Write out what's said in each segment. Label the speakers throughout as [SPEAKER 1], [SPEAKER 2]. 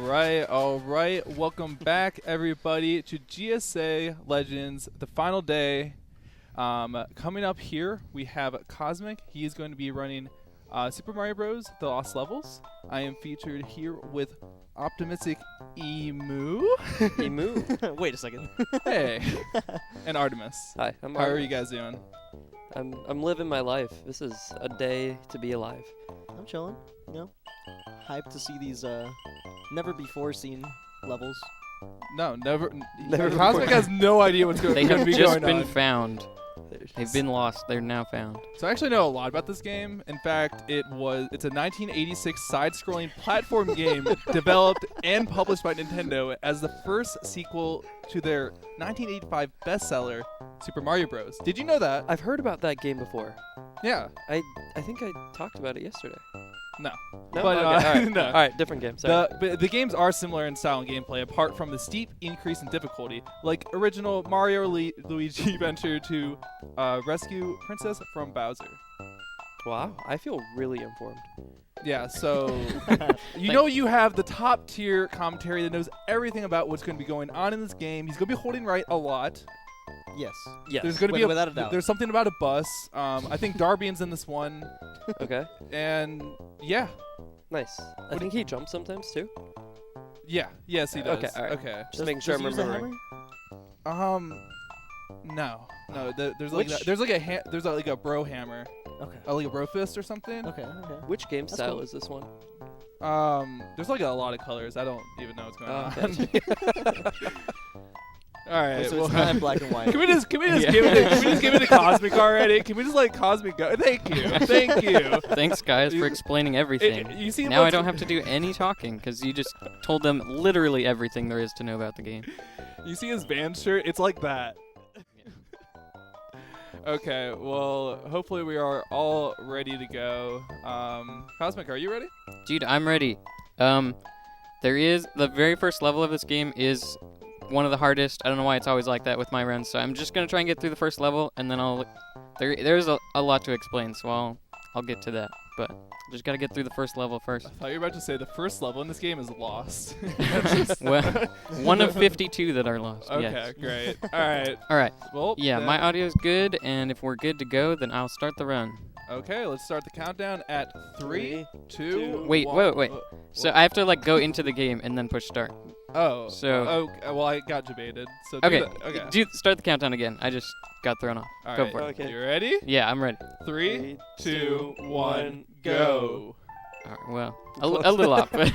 [SPEAKER 1] All right. Welcome back, everybody, to GSA Legends, the final day. Coming up here, we have Kosmic. He is going to be running Super Mario Bros. The Lost Levels. I am featured here with optimistic Emu.
[SPEAKER 2] Emu? Wait a second.
[SPEAKER 1] Hey. And Artemis.
[SPEAKER 2] Hi, I'm
[SPEAKER 1] How are
[SPEAKER 2] Artemis.
[SPEAKER 1] you guys doing?
[SPEAKER 2] I'm living my life. This is a day to be alive.
[SPEAKER 3] I'm chilling, you know. Hyped to see these never before seen levels.
[SPEAKER 1] No, never.
[SPEAKER 2] Never
[SPEAKER 1] Cosmic
[SPEAKER 2] before.
[SPEAKER 1] has no idea what's going
[SPEAKER 4] They
[SPEAKER 1] to
[SPEAKER 4] have
[SPEAKER 1] be
[SPEAKER 4] just
[SPEAKER 1] going
[SPEAKER 4] been
[SPEAKER 1] on.
[SPEAKER 4] found. They've been lost. They're now found.
[SPEAKER 1] So I actually know a lot about this game. In fact, it's a 1986 side-scrolling platform game developed and published by Nintendo as the first sequel to their 1985 bestseller, Super Mario Bros. Did you know that?
[SPEAKER 2] I've heard about that game before.
[SPEAKER 1] Yeah.
[SPEAKER 2] I think I talked about it yesterday.
[SPEAKER 1] No.
[SPEAKER 2] No?
[SPEAKER 1] But,
[SPEAKER 2] Okay, all right.
[SPEAKER 1] no.
[SPEAKER 2] All right, different game. Sorry.
[SPEAKER 1] The games are similar in style and gameplay, apart from the steep increase in difficulty. Like original Mario Luigi venture to rescue Princess from Bowser.
[SPEAKER 2] Wow, I feel really informed.
[SPEAKER 1] Yeah, so you know you have the top tier commentary that knows everything about what's going to be going on in this game. He's going to be holding right a lot.
[SPEAKER 3] Yes.
[SPEAKER 2] Yes.
[SPEAKER 1] There's going to be
[SPEAKER 3] Without a doubt.
[SPEAKER 1] There's something about a bus. I think Darbian's in this one,
[SPEAKER 2] Okay.
[SPEAKER 1] and yeah,
[SPEAKER 2] Nice. I think he jumps sometimes too.
[SPEAKER 1] yes he does.
[SPEAKER 2] Okay, all right.
[SPEAKER 1] Okay.
[SPEAKER 2] Just making sure I'm
[SPEAKER 3] Does he use the
[SPEAKER 2] remembering.
[SPEAKER 1] No. There's
[SPEAKER 2] Which-
[SPEAKER 1] like a bro hammer,
[SPEAKER 3] Okay.
[SPEAKER 1] like a bro fist or something.
[SPEAKER 3] Okay.
[SPEAKER 2] Which game
[SPEAKER 3] That's
[SPEAKER 2] style
[SPEAKER 3] cool.
[SPEAKER 2] is this one?
[SPEAKER 1] There's like a lot of colors. I don't even know what's going on.
[SPEAKER 2] Gotcha.
[SPEAKER 1] All right.
[SPEAKER 3] So
[SPEAKER 1] well,
[SPEAKER 3] it's not in black and white.
[SPEAKER 1] Can we just give it to Cosmic already? Can we just let Cosmic go? Thank you.
[SPEAKER 4] Thanks, guys, for explaining everything.
[SPEAKER 1] You see,
[SPEAKER 4] Now I don't have to do any talking because you just told them literally everything there is to know about the game.
[SPEAKER 1] You see his band shirt? It's like that. Okay. Well, hopefully we are all ready to go. Cosmic, are you ready?
[SPEAKER 4] Dude, I'm ready. There is the very first level of this game is one of the hardest. I don't know why it's always like that with my runs. So I'm just gonna try and get through the first level, and then there's a lot to explain. So I'll get to that. But just gotta get through the first level first.
[SPEAKER 1] I thought you were about to say the first level in this game is lost.
[SPEAKER 4] Well, one of 52 that are lost.
[SPEAKER 1] Okay,
[SPEAKER 4] Yes.
[SPEAKER 1] great. All right.
[SPEAKER 4] All right.
[SPEAKER 1] Well,
[SPEAKER 4] Yeah,
[SPEAKER 1] then-
[SPEAKER 4] my audio's good, and if we're good to go, then I'll start the run.
[SPEAKER 1] Okay, let's start the countdown at 3, 2,
[SPEAKER 4] Wait,
[SPEAKER 1] 1.
[SPEAKER 4] wait. So I have to like go into the game and then push start.
[SPEAKER 1] Oh.
[SPEAKER 4] So-
[SPEAKER 1] well, I got debated. So
[SPEAKER 4] Okay.
[SPEAKER 1] Okay.
[SPEAKER 4] Start the countdown again. I just got thrown off.
[SPEAKER 1] All
[SPEAKER 4] Go
[SPEAKER 1] right.
[SPEAKER 4] for it.
[SPEAKER 2] Okay.
[SPEAKER 1] You ready?
[SPEAKER 4] Yeah, I'm ready.
[SPEAKER 1] 3, 2, 1, go.
[SPEAKER 4] All right, well, a little off, but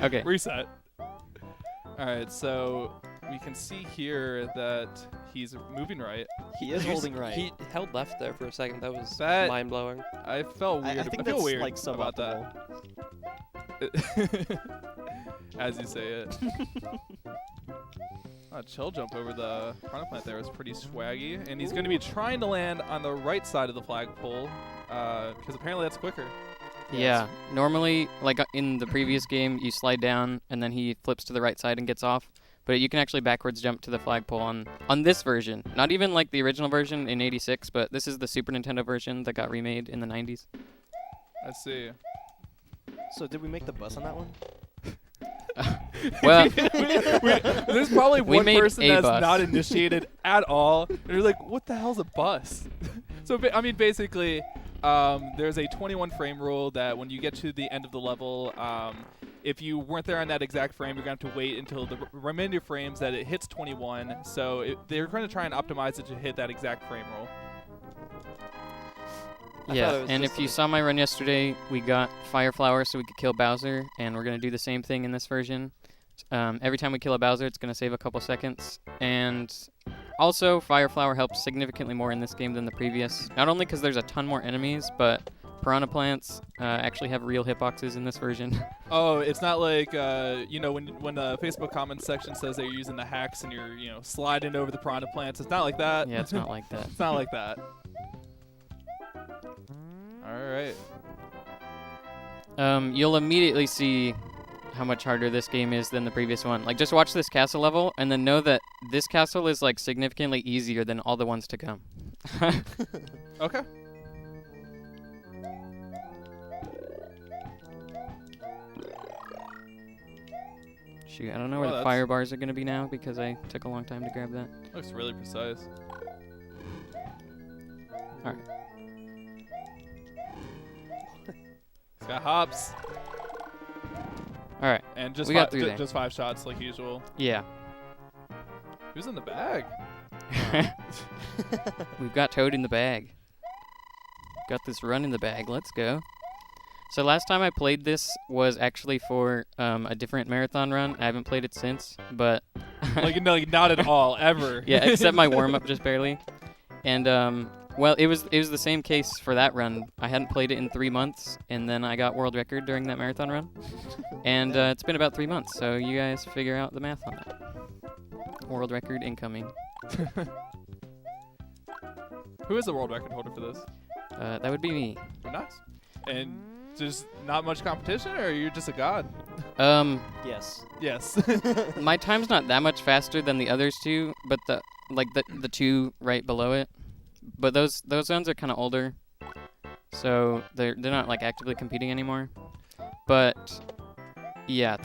[SPEAKER 4] okay.
[SPEAKER 1] Reset. All right, so we can see here that he's moving right.
[SPEAKER 3] He is holding right.
[SPEAKER 2] He held left there for a second. That was
[SPEAKER 1] That-
[SPEAKER 2] mind blowing.
[SPEAKER 1] I felt weird.
[SPEAKER 3] I think
[SPEAKER 1] feel
[SPEAKER 3] that's
[SPEAKER 1] weird
[SPEAKER 3] like
[SPEAKER 1] about
[SPEAKER 3] suboptimal.
[SPEAKER 1] that. As you say it. Chill jump over the piranha plant there was pretty swaggy, and he's going to be trying to land on the right side of the flagpole, because apparently that's quicker.
[SPEAKER 4] Yeah, normally, like in the previous game, you slide down and then he flips to the right side and gets off. But you can actually backwards jump to the flagpole on this version. Not even like the original version in '86, but this is the Super Nintendo version that got remade in the '90s.
[SPEAKER 1] I see.
[SPEAKER 3] So did we make the bus on that one?
[SPEAKER 4] Well,
[SPEAKER 1] There's probably
[SPEAKER 4] We
[SPEAKER 1] one
[SPEAKER 4] made
[SPEAKER 1] person
[SPEAKER 4] a
[SPEAKER 1] that's
[SPEAKER 4] bus.
[SPEAKER 1] not initiated at all, and you're like, "What the hell's a bus?" So I mean, basically, there's a 21 frame rule that when you get to the end of the level, if you weren't there on that exact frame, you're going to have to wait until the remainder frames that it hits 21. So they're going to try and optimize it to hit that exact frame rule.
[SPEAKER 2] I thought
[SPEAKER 4] yeah,
[SPEAKER 2] it was
[SPEAKER 4] and
[SPEAKER 2] just
[SPEAKER 4] if you
[SPEAKER 2] like-
[SPEAKER 4] saw my run yesterday, we got Fire Flower so we could kill Bowser, and we're going to do the same thing in this version. Every time we kill a Bowser, it's going to save a couple seconds. And also, Fire Flower helps significantly more in this game than the previous. Not only because there's a ton more enemies, but piranha plants actually have real hitboxes in this version.
[SPEAKER 1] Oh, it's not like when the Facebook comments section says that you're using the hacks and you're sliding over the piranha plants. It's not like that.
[SPEAKER 4] Yeah, it's not like that.
[SPEAKER 1] It's not like that. All right.
[SPEAKER 4] You'll immediately see how much harder this game is than the previous one. Like, just watch this castle level, and then know that this castle is, like, significantly easier than all the ones to come.
[SPEAKER 1] Okay.
[SPEAKER 4] Shoot, I don't know where
[SPEAKER 1] Oh,
[SPEAKER 4] the
[SPEAKER 1] that's-
[SPEAKER 4] fire bars are gonna be now because I took a long time to grab that.
[SPEAKER 1] Looks really precise.
[SPEAKER 4] Alright.
[SPEAKER 1] He's got hops.
[SPEAKER 4] Alright,
[SPEAKER 1] And just
[SPEAKER 4] We got through there.
[SPEAKER 1] just 5 shots like usual.
[SPEAKER 4] yeah.
[SPEAKER 1] Who's in the bag?
[SPEAKER 4] We've got Toad in the bag. Got this run in the bag. Let's go. So last time I played this was actually for a different marathon run. I haven't played it since, but
[SPEAKER 1] like not at all ever.
[SPEAKER 4] yeah, except my warm up just barely. And well, it was the same case for that run. I hadn't played it in 3 months, and then I got world record during that marathon run. And it's been about 3 months, so you guys figure out the math on that. World record incoming.
[SPEAKER 1] Who is the world record holder for this?
[SPEAKER 4] That would be me.
[SPEAKER 1] Nice. And there's not much competition, or you're just a god?
[SPEAKER 3] Yes.
[SPEAKER 1] Yes.
[SPEAKER 4] My time's not that much faster than the others two, but the two right below it. But those ones are kind of older, so they're not like actively competing anymore. But yeah,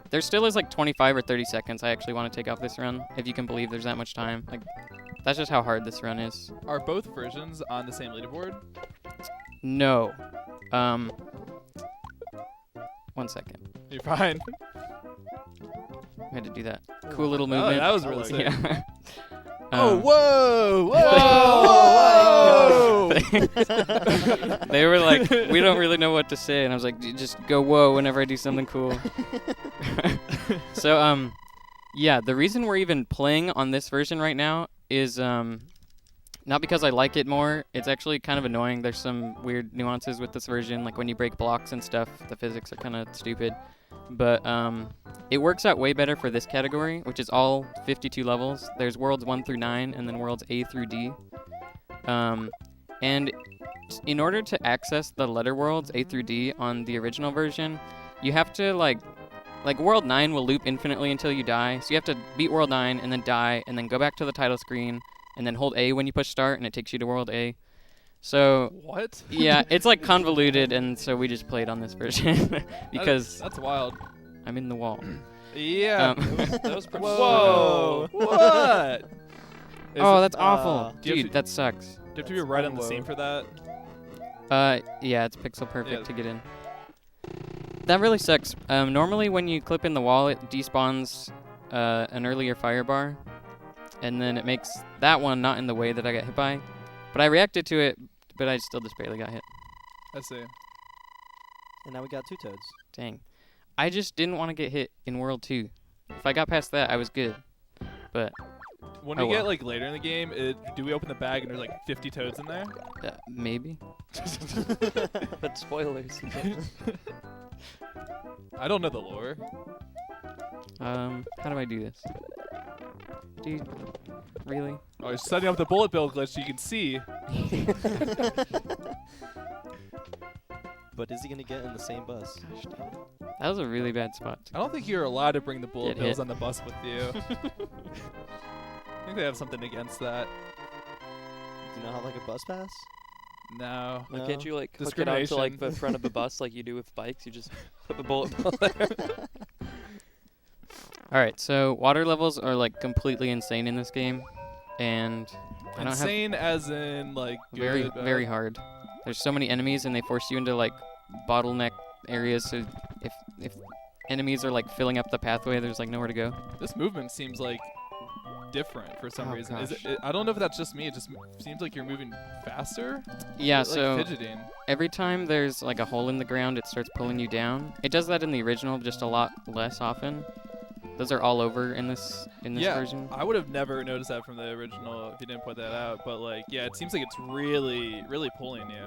[SPEAKER 4] there still is like 25 or 30 seconds. I actually want to take off this run, if you can believe there's that much time. Like that's just how hard this run is.
[SPEAKER 1] Are both versions on the same leaderboard?
[SPEAKER 4] No. 1 second.
[SPEAKER 1] You're fine.
[SPEAKER 4] I had to do that cool little movement.
[SPEAKER 1] that was really sick.
[SPEAKER 4] Yeah.
[SPEAKER 1] Oh, whoa! Whoa!
[SPEAKER 4] They were like, we don't really know what to say, and I was like, just go whoa whenever I do something cool. So yeah, the reason we're even playing on this version right now is not because I like it more. It's actually kind of annoying. There's some weird nuances with this version, like when you break blocks and stuff, the physics are kind of stupid. But it works out way better for this category, which is all 52 levels. There's worlds 1 through 9, and then worlds A through D. And in order to access the letter worlds A through D on the original version, you have to like world 9 will loop infinitely until you die. So you have to beat world 9 and then die, and then go back to the title screen, and then hold A when you push start, and it takes you to world A. So
[SPEAKER 1] What?
[SPEAKER 4] yeah, it's like convoluted, and so we just played on this version because
[SPEAKER 1] That's wild.
[SPEAKER 4] I'm in the wall.
[SPEAKER 1] Yeah.
[SPEAKER 2] That was pretty
[SPEAKER 1] Whoa! What? Is
[SPEAKER 4] Oh,
[SPEAKER 1] it-
[SPEAKER 4] that's awful.
[SPEAKER 1] do you have
[SPEAKER 4] Dude,
[SPEAKER 1] to-
[SPEAKER 4] that sucks.
[SPEAKER 1] Do you have to be right on the scene for that?
[SPEAKER 4] Yeah, it's pixel perfect
[SPEAKER 1] Yeah.
[SPEAKER 4] to get in. That really sucks. Normally when you clip in the wall, it despawns an earlier fire bar, and then it makes that one not in the way that I got hit by. But I reacted to it, but I still just barely got hit.
[SPEAKER 1] I see.
[SPEAKER 3] And now we got 2 toads.
[SPEAKER 4] Dang. I just didn't want to get hit in World 2. If I got past that, I was good. But
[SPEAKER 1] When
[SPEAKER 4] Oh,
[SPEAKER 1] we get
[SPEAKER 4] well.
[SPEAKER 1] like later in the game, do we open the bag and there's like 50 toads in there?
[SPEAKER 4] maybe.
[SPEAKER 2] But spoilers.
[SPEAKER 1] I don't know the lore.
[SPEAKER 4] How do I do this? Dude, really?
[SPEAKER 1] Oh, you're setting up the bullet bill glitch so you can see.
[SPEAKER 3] But is he going to get in the same bus?
[SPEAKER 4] Gosh dang. That was a really bad spot.
[SPEAKER 1] I don't think you're allowed to bring the bullet
[SPEAKER 4] Get
[SPEAKER 1] bills
[SPEAKER 4] hit.
[SPEAKER 1] on the bus with you. I think they have something against that.
[SPEAKER 3] Do you not have like a bus pass?
[SPEAKER 1] No.
[SPEAKER 3] No.
[SPEAKER 2] Can't you like hook it onto like the
[SPEAKER 1] Discrimination.
[SPEAKER 2] front of a bus like you do with bikes? You just put the bullet bill there.
[SPEAKER 4] Alright, so water levels are like completely insane in this game. And I don't have
[SPEAKER 1] Insane as in like
[SPEAKER 4] very,
[SPEAKER 1] good, bad.
[SPEAKER 4] very hard. There's so many enemies and they force you into like bottleneck areas, so if enemies are like filling up the pathway, there's like nowhere to go.
[SPEAKER 1] This movement seems like different for some
[SPEAKER 4] Oh,
[SPEAKER 1] reason. Is
[SPEAKER 4] gosh.
[SPEAKER 1] it, I don't know if that's just me. It just seems like you're moving faster.
[SPEAKER 4] Yeah,
[SPEAKER 1] like
[SPEAKER 4] so
[SPEAKER 1] fidgeting.
[SPEAKER 4] every time there's like a hole in the ground, it starts pulling you down. It does that in the original, just a lot less often. Those are all over in this
[SPEAKER 1] Yeah,
[SPEAKER 4] version.
[SPEAKER 1] I would have never noticed that from the original if you didn't point that out. But like, yeah, it seems like it's really, really pulling you.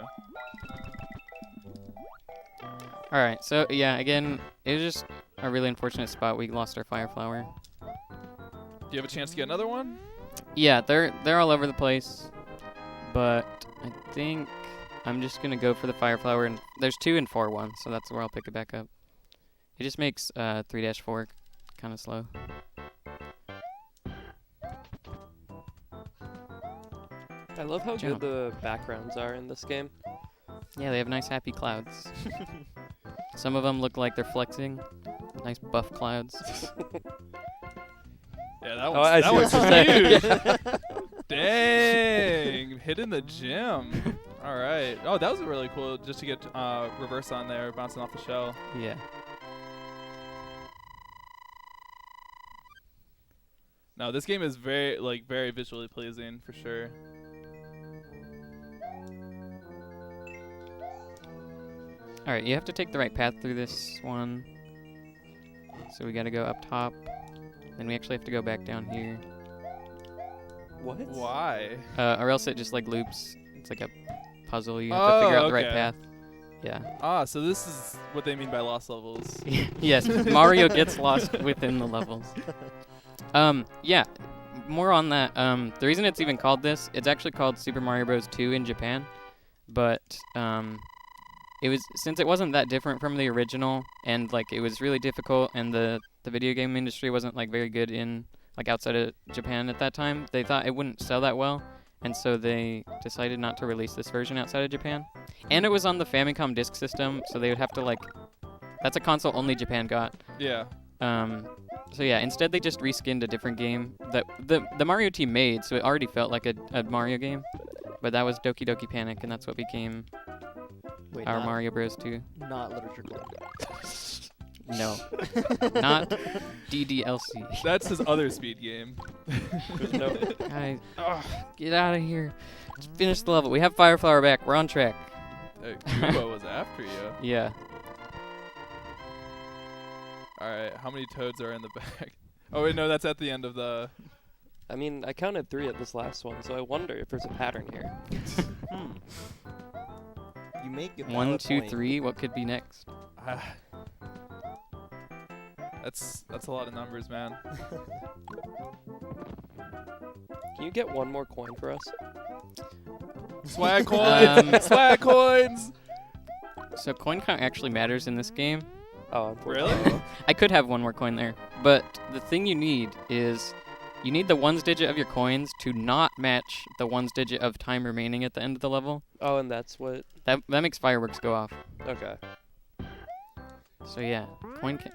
[SPEAKER 4] Alright, so yeah, again, it was just a really unfortunate spot. We lost our fire flower.
[SPEAKER 1] Do you have a chance to get another one?
[SPEAKER 4] Yeah, they're all over the place, but I think I'm just gonna go for the fire flower. And there's 2 and 4-1, so that's where I'll pick it back up. It just makes 3-4 kind of slow.
[SPEAKER 2] I love how
[SPEAKER 4] Jump.
[SPEAKER 2] good the backgrounds are in this game.
[SPEAKER 4] Yeah, they have nice happy clouds. Some of them look like they're flexing. Nice buff clouds.
[SPEAKER 1] Yeah, that
[SPEAKER 2] Oh, I
[SPEAKER 1] one's,
[SPEAKER 2] see
[SPEAKER 1] that
[SPEAKER 2] what
[SPEAKER 1] one's
[SPEAKER 2] you're saying.
[SPEAKER 1] huge. Dang, hitting the gym. All right. Oh, that was really cool just to get reverse on there, bouncing off the shell.
[SPEAKER 4] Yeah.
[SPEAKER 1] No, this game is very visually pleasing for sure.
[SPEAKER 4] All right, you have to take the right path through this one. So we got to go up top. Then we actually have to go back down here.
[SPEAKER 2] What?
[SPEAKER 1] Why?
[SPEAKER 4] Or else it just like loops. It's like a puzzle. You have to figure out the right
[SPEAKER 1] okay.
[SPEAKER 4] path. Yeah.
[SPEAKER 1] Ah, so this is what they mean by lost levels.
[SPEAKER 4] Yes, Mario gets lost within the levels. Yeah, more on that. The reason it's even called this, it's actually called Super Mario Bros. 2 in Japan, but it was, since it wasn't that different from the original, and like it was really difficult, and the video game industry wasn't like very good in like outside of Japan at that time, they thought it wouldn't sell that well, and so they decided not to release this version outside of Japan. And it was on the Famicom Disk System, so they would have to like, that's a console only Japan got.
[SPEAKER 1] Yeah.
[SPEAKER 4] So yeah, instead they just reskinned a different game that the Mario team made, so it already felt like a Mario game. But that was Doki Doki Panic, and that's what became
[SPEAKER 3] Wait,
[SPEAKER 4] our
[SPEAKER 3] not,
[SPEAKER 4] Mario Bros. 2.
[SPEAKER 3] Not Literature Club.
[SPEAKER 4] No, not DDLC.
[SPEAKER 1] That's his other speed game.
[SPEAKER 2] There's no.
[SPEAKER 4] Guys, get out of here. Just finish the level. We have Fire Flower back. We're on track.
[SPEAKER 1] Kubo was after you.
[SPEAKER 4] Yeah.
[SPEAKER 1] All right, how many toads are in the bag? Oh wait, no, that's at the end of the.
[SPEAKER 2] I mean, I counted 3 at this last one, so I wonder if there's a pattern here.
[SPEAKER 3] You make a
[SPEAKER 4] 1,
[SPEAKER 3] valid
[SPEAKER 4] 2,
[SPEAKER 3] point.
[SPEAKER 4] 3. What could be next?
[SPEAKER 1] That's a lot of numbers, man.
[SPEAKER 2] Can you get one more coin for us?
[SPEAKER 1] Swag coins! Swag coins!
[SPEAKER 4] So coin count actually matters in this game.
[SPEAKER 2] Oh,
[SPEAKER 1] Really?
[SPEAKER 2] unfortunately.
[SPEAKER 4] I could have one more coin there, but the thing you need is you need the ones digit of your coins to not match the ones digit of time remaining at the end of the level.
[SPEAKER 2] Oh, and that's what.
[SPEAKER 4] That makes fireworks go off.
[SPEAKER 2] Okay.
[SPEAKER 4] So yeah,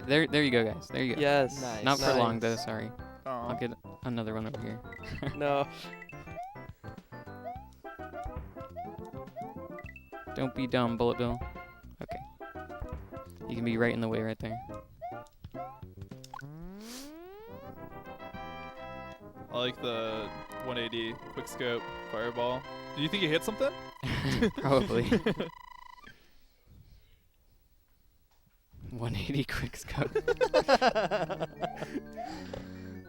[SPEAKER 4] there you go, guys. There you go.
[SPEAKER 2] Yes.
[SPEAKER 3] Nice.
[SPEAKER 4] Not for long though.
[SPEAKER 2] Nice.
[SPEAKER 4] Sorry.
[SPEAKER 1] Aw.
[SPEAKER 4] I'll get another one over here.
[SPEAKER 2] No.
[SPEAKER 4] Don't be dumb, Bullet Bill. Okay. You can be right in the way right there.
[SPEAKER 1] I like the 180 quick scope fireball. Do you think you hit something?
[SPEAKER 4] Probably. 180 quick scope.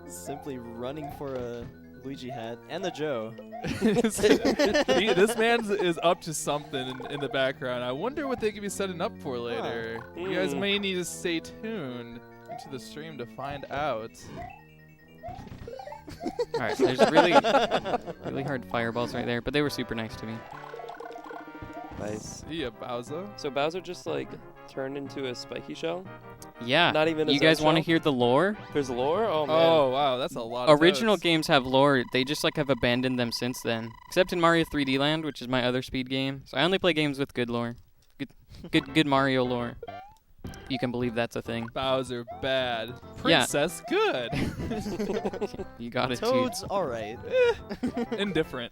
[SPEAKER 3] Simply running for a Luigi hat and the Joe.
[SPEAKER 1] This man is up to something in the background. I wonder what they could be setting up for later. You guys may need to stay tuned into the stream to find out.
[SPEAKER 4] All right, there's really hard fireballs right there, but they were super nice to me.
[SPEAKER 2] Nice.
[SPEAKER 1] See ya, Bowser.
[SPEAKER 2] So Bowser just like turned into a spiky shell?
[SPEAKER 4] Yeah.
[SPEAKER 2] Not even
[SPEAKER 4] You
[SPEAKER 2] his
[SPEAKER 4] guys
[SPEAKER 2] own
[SPEAKER 4] want to
[SPEAKER 2] shell?
[SPEAKER 4] heir the lore?
[SPEAKER 2] There's lore? Oh man.
[SPEAKER 1] Oh wow, that's a lot of
[SPEAKER 4] Original
[SPEAKER 1] toads.
[SPEAKER 4] games have lore. They just like have abandoned them since then. Except in Mario 3D Land, which is my other speed game. So I only play games with good lore. Good Mario lore. You can believe that's a thing.
[SPEAKER 1] Bowser bad.
[SPEAKER 4] Yeah.
[SPEAKER 1] Princess good.
[SPEAKER 4] You got it, dude.
[SPEAKER 3] Toad's alright.
[SPEAKER 1] Indifferent.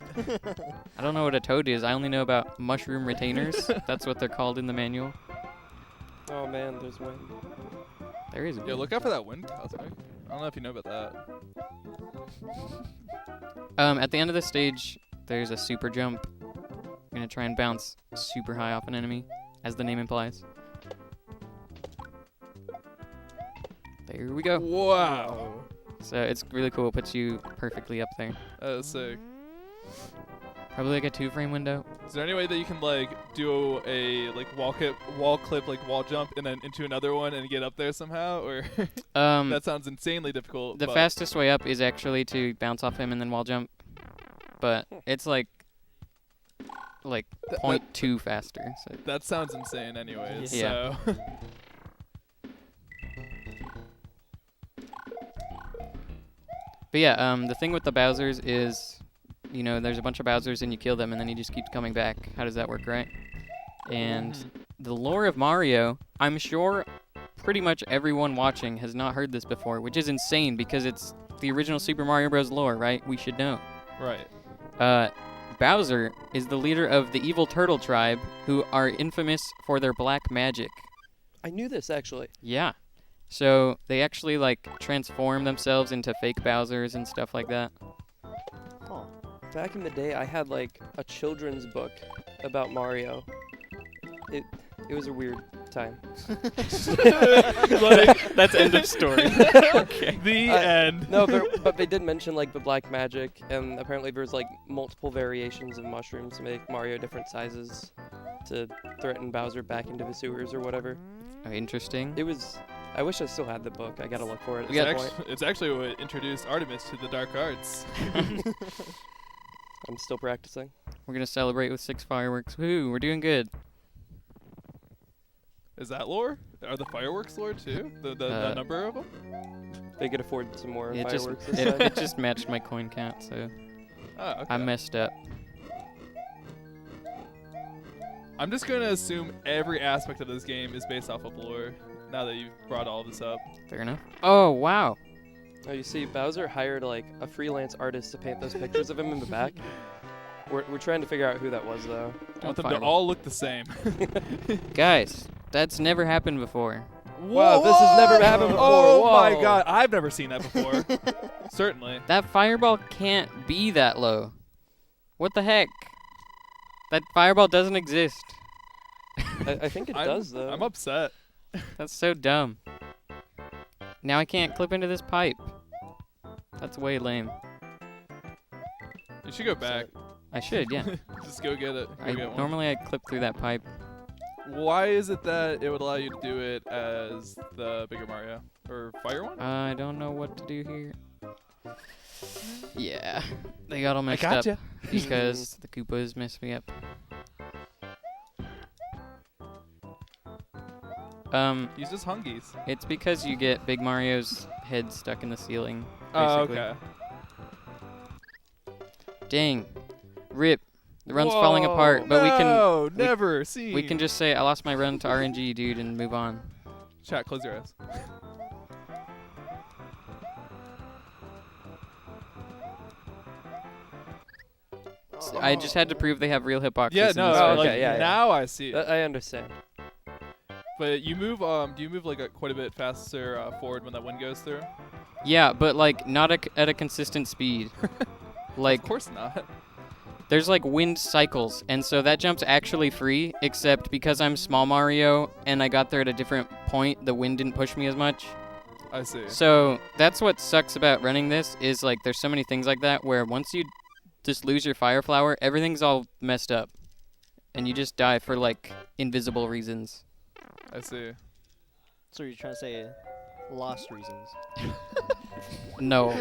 [SPEAKER 4] I don't know what a toad is. I only know about mushroom retainers. That's what they're called in the manual.
[SPEAKER 2] Oh man, there's wind.
[SPEAKER 4] There is.
[SPEAKER 1] Yeah, look out for that wind, Kosmic. I don't know if you know about that.
[SPEAKER 4] At the end of the stage, there's a super jump. You're gonna try and bounce super high off an enemy, as the name implies. There we go.
[SPEAKER 1] Wow.
[SPEAKER 4] So it's really cool. It puts you perfectly up there.
[SPEAKER 1] That was sick.
[SPEAKER 4] Probably like a 2-frame window.
[SPEAKER 1] Is there any way that you can like do a like wall clip, like wall jump, and then into another one and get up there somehow? Or that sounds insanely difficult.
[SPEAKER 4] The
[SPEAKER 1] but
[SPEAKER 4] fastest way up is actually to bounce off him and then wall jump, but it's like
[SPEAKER 1] that-
[SPEAKER 4] 0.2 faster. So
[SPEAKER 1] that sounds insane, anyways.
[SPEAKER 4] Yeah.
[SPEAKER 1] So.
[SPEAKER 4] But yeah, the thing with the Bowsers is, you know, there's a bunch of Bowsers and you kill them and then he just keeps coming back. How does that work, right? And the lore of Mario, I'm sure, pretty much everyone watching has not heard this before, which is insane because it's the original Super Mario Bros. Lore, right? We should know.
[SPEAKER 1] Right.
[SPEAKER 4] Bowser is the leader of the evil turtle tribe, who are infamous for their black magic.
[SPEAKER 2] I knew this, actually.
[SPEAKER 4] Yeah. So they actually, like, transform themselves into fake Bowsers and stuff like that.
[SPEAKER 3] Oh.
[SPEAKER 2] Back in the day, I had, like, a children's book about Mario. It was a weird time.
[SPEAKER 4] That's end of story. Okay.
[SPEAKER 1] The end.
[SPEAKER 2] No, but they did mention, like, the black magic, and apparently there's, like, multiple variations of mushrooms to make Mario different sizes to threaten Bowser back into the sewers or whatever.
[SPEAKER 4] Oh, interesting.
[SPEAKER 2] It was... I wish I still had the book. I gotta look for it at
[SPEAKER 1] It's,
[SPEAKER 2] some point.
[SPEAKER 1] it's actually what introduced Artemis to the dark arts.
[SPEAKER 2] I'm still practicing.
[SPEAKER 4] We're going to celebrate with 6 fireworks. Woo, we're doing good.
[SPEAKER 1] Is that lore? Are the fireworks lore too? The number of them?
[SPEAKER 2] They could afford some more
[SPEAKER 4] It
[SPEAKER 2] fireworks this time.
[SPEAKER 4] it just matched my coin count, so
[SPEAKER 1] Oh, okay.
[SPEAKER 4] I messed up.
[SPEAKER 1] I'm just going to assume every aspect of this game is based off of lore, now that you've brought all this up.
[SPEAKER 4] Fair enough. Oh, wow.
[SPEAKER 2] Oh, you see, Bowser hired like a freelance artist to paint those pictures of him in the back. We're trying to figure out who that was, though.
[SPEAKER 1] I want them to
[SPEAKER 4] Fireball.
[SPEAKER 1] all look the same.
[SPEAKER 4] Guys, that's never happened before.
[SPEAKER 2] Wow, this has never happened before.
[SPEAKER 1] Oh my
[SPEAKER 2] Whoa.
[SPEAKER 1] god, I've never seen that before. Certainly.
[SPEAKER 4] That fireball can't be that low. What the heck? That fireball doesn't exist.
[SPEAKER 2] I think it does, though.
[SPEAKER 1] I'm upset.
[SPEAKER 4] That's so dumb. Now I can't clip into this pipe. That's way lame.
[SPEAKER 1] You should go back.
[SPEAKER 4] I should, yeah.
[SPEAKER 1] Just go get it. Go get one.
[SPEAKER 4] Normally I clip through that pipe.
[SPEAKER 1] Why is it that it would allow you to do it as the bigger Mario? Or Fire one?
[SPEAKER 4] I don't know what to do here. Yeah, they got all messed up
[SPEAKER 1] gotcha.
[SPEAKER 4] because the Koopas messed me up.
[SPEAKER 1] Use just hungies.
[SPEAKER 4] It's because you get Big Mario's head stuck in the ceiling.
[SPEAKER 1] Oh,
[SPEAKER 4] Basically.
[SPEAKER 1] okay.
[SPEAKER 4] Dang, rip. The run's falling apart, but we
[SPEAKER 1] never see.
[SPEAKER 4] can just say I lost my run to RNG, dude, and move on.
[SPEAKER 1] Chat, close your eyes.
[SPEAKER 4] I just had to prove they have real hitboxes.
[SPEAKER 1] Yeah,
[SPEAKER 4] in
[SPEAKER 1] no,
[SPEAKER 4] this
[SPEAKER 2] Oh,
[SPEAKER 4] version.
[SPEAKER 1] like
[SPEAKER 2] okay, yeah, yeah.
[SPEAKER 1] now I see it.
[SPEAKER 2] I understand.
[SPEAKER 1] But you move, do you move like quite a bit faster forward when that wind goes through?
[SPEAKER 4] Yeah, but like not at a consistent speed. Like
[SPEAKER 1] Of course not.
[SPEAKER 4] there's like wind cycles, and so that jump's actually free, except because I'm small Mario and I got there at a different point, the wind didn't push me as much.
[SPEAKER 1] I see.
[SPEAKER 4] So that's what sucks about running this, is like there's so many things like that where once you just lose your fire flower, everything's all messed up. And you just die for like invisible reasons.
[SPEAKER 1] I see.
[SPEAKER 3] So you're trying to say lost reasons.
[SPEAKER 4] No.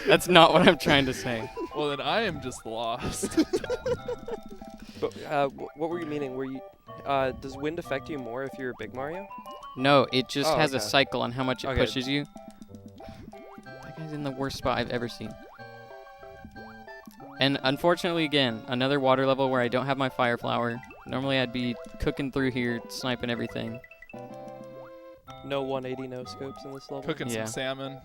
[SPEAKER 4] That's not what I'm trying to say.
[SPEAKER 1] Well, then I am just lost.
[SPEAKER 2] But what were you meaning? Were you does wind affect you more if you're a big Mario?
[SPEAKER 4] No, it just
[SPEAKER 2] Oh,
[SPEAKER 4] has a
[SPEAKER 2] okay.
[SPEAKER 4] cycle on how much it
[SPEAKER 2] Okay.
[SPEAKER 4] pushes you. That guy's in the worst spot I've ever seen. And unfortunately, again, another water level where I don't have my fire flower. Normally I'd be cooking through here, sniping everything.
[SPEAKER 2] No 180 no scopes in this level.
[SPEAKER 1] Cooking
[SPEAKER 4] Yeah.
[SPEAKER 1] some salmon.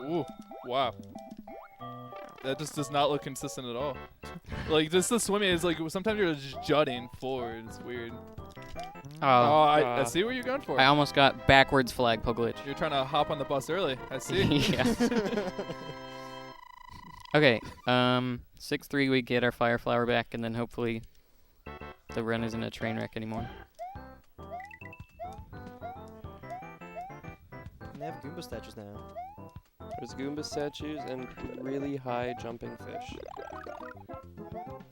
[SPEAKER 1] Ooh, wow. That just does not look consistent at all. Like, just the swimming is like, sometimes you're just jutting forward. It's weird.
[SPEAKER 4] Oh,
[SPEAKER 1] I see what you're going for.
[SPEAKER 4] I almost got backwards flagpole glitch.
[SPEAKER 1] You're trying to hop on the bus early. I see.
[SPEAKER 4] Yeah. Okay, 6-3 we get our fire flower back, and then hopefully the run isn't a train wreck anymore.
[SPEAKER 3] And they have Goomba statues now.
[SPEAKER 2] There's Goomba statues and really high jumping fish.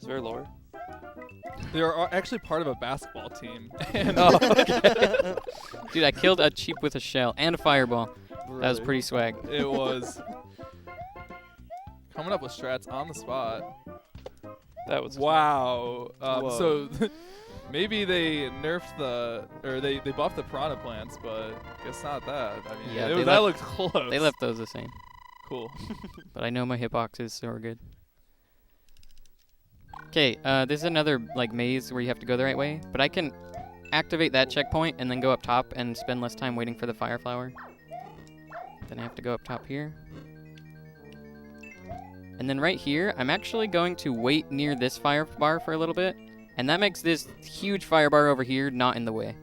[SPEAKER 2] Is there lore?
[SPEAKER 1] They are actually part of a basketball team. And
[SPEAKER 4] Oh, okay. Dude, I killed a cheap with a shell and a fireball. That was
[SPEAKER 3] Brother.
[SPEAKER 4] pretty swag.
[SPEAKER 1] it was coming up with strats on the spot.
[SPEAKER 2] That was
[SPEAKER 1] Wow.
[SPEAKER 3] Whoa.
[SPEAKER 1] So maybe they nerfed they buffed the piranha plants, but guess not that. I mean,
[SPEAKER 4] Yeah,
[SPEAKER 1] that
[SPEAKER 4] they
[SPEAKER 1] looked close.
[SPEAKER 4] They left those the same.
[SPEAKER 1] Cool.
[SPEAKER 4] But I know my hitboxes, so we're good. Okay, this is another like maze where you have to go the right way, but I can activate that checkpoint and then go up top and spend less time waiting for the fire flower. Then I have to go up top here. And then right here, I'm actually going to wait near this fire bar for a little bit, and that makes this huge fire bar over here not in the way.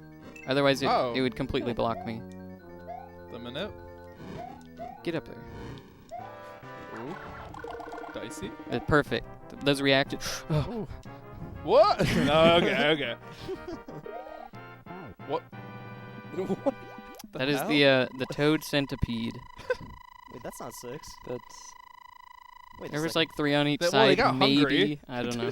[SPEAKER 4] Otherwise, it would completely block me.
[SPEAKER 1] The minute.
[SPEAKER 4] Get up there.
[SPEAKER 1] Ooh. Dicey.
[SPEAKER 4] Perfect. Those reacted.
[SPEAKER 1] Ooh. What? No, okay. What?
[SPEAKER 2] What?
[SPEAKER 4] That is the toad centipede.
[SPEAKER 3] Wait, that's not 6.
[SPEAKER 2] That's
[SPEAKER 3] Wait,
[SPEAKER 4] There
[SPEAKER 3] a
[SPEAKER 4] was
[SPEAKER 3] second.
[SPEAKER 4] like 3 on each
[SPEAKER 1] Well,
[SPEAKER 4] side,
[SPEAKER 1] they got
[SPEAKER 4] maybe.
[SPEAKER 1] hungry.
[SPEAKER 4] I don't know.